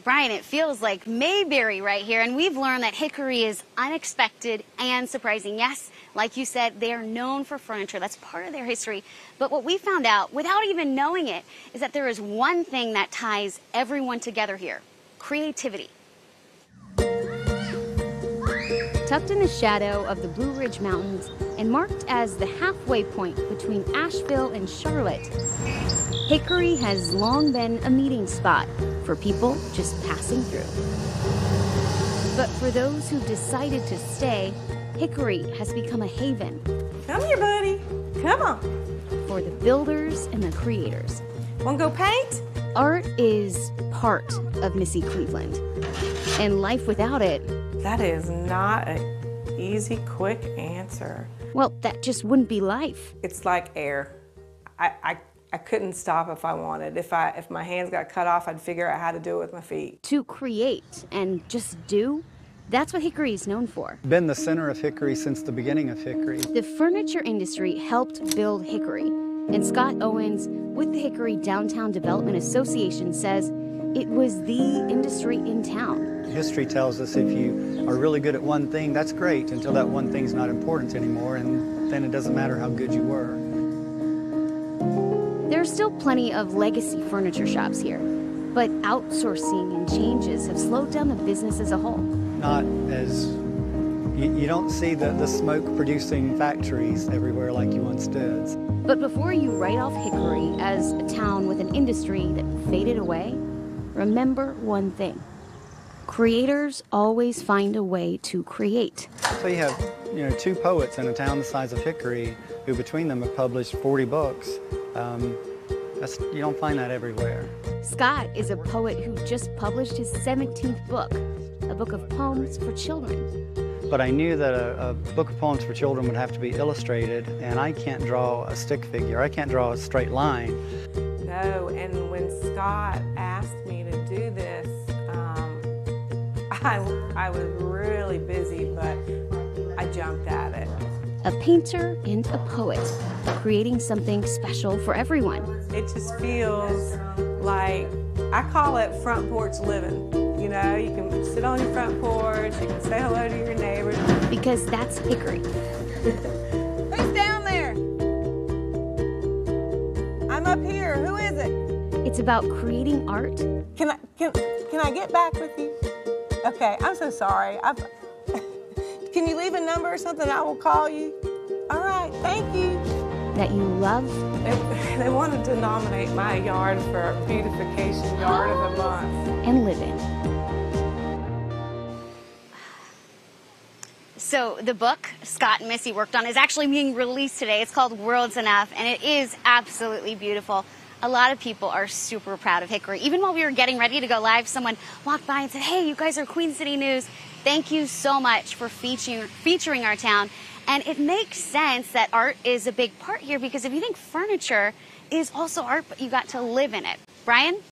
Brian, it feels like Mayberry right here, and we've learned that Hickory is unexpected and surprising. Yes, like you said, they are known for furniture. That's part of their history. But what we found out, without even knowing it, is that there is one thing that ties everyone together here: creativity. Tucked in the shadow of the Blue Ridge Mountains and marked as the halfway point between Ashville and Charlotte, Hickory has long been a meeting spot for people just passing through. But for those who decided to stay, Hickory has become a haven. Come here, buddy. Come on. For the builders and the creators. Wanna go paint? Art is part of Missy Cleveland, and life without it, that is not an easy, quick answer. well, that just wouldn't be life. It's like air. I couldn't stop if I wanted. If my hands got cut off, I'd figure out how to do it with my feet. To create and just do, that's what Hickory is known for. Been the center of Hickory since the beginning of Hickory. The furniture industry helped build Hickory, and Scott Owens with the Hickory Downtown Development Association says it was the industry in town. History tells us if you are really good at one thing, that's great, until that one thing's not important anymore, and then it doesn't matter how good you were. There are still plenty of legacy furniture shops here, but outsourcing and changes have slowed down the business as a whole. Not as, you don't see the smoke producing factories everywhere like you once did. But before you write off Hickory as a town with an industry that faded away, remember one thing: creators always find a way to create. So you have, two poets in a town the size of Hickory who between them have published 40 books. You don't find that everywhere. Scott is a poet who just published his 17th book, a book of poems for children. But I knew that a book of poems for children would have to be illustrated, and I can't draw a stick figure. I can't draw a straight line. No, and when Scott asked me to do this, I was really busy, but I jumped at it. A painter and a poet, creating something special for everyone. It just feels like, I call it front porch living. You can sit on your front porch, you can say hello to your neighbors. Because that's Hickory. Who's down there? I'm up here. Who is it? It's about creating art. Can I get back with you? Okay, I'm so sorry. Can you leave a number or something? I will call you. All right, thank you. That you love. They wanted to nominate my yard for beautification yard of the month. And live in. So the book Scott and Missy worked on is actually being released today. It's called WURTZ, and it is absolutely beautiful. A lot of people are super proud of Hickory. Even while we were getting ready to go live, someone walked by and said, "Hey, you guys are Queen City News. Thank you so much for featuring our town." And it makes sense that art is a big part here, because if you think furniture is also art, but you got to live in it. Brian?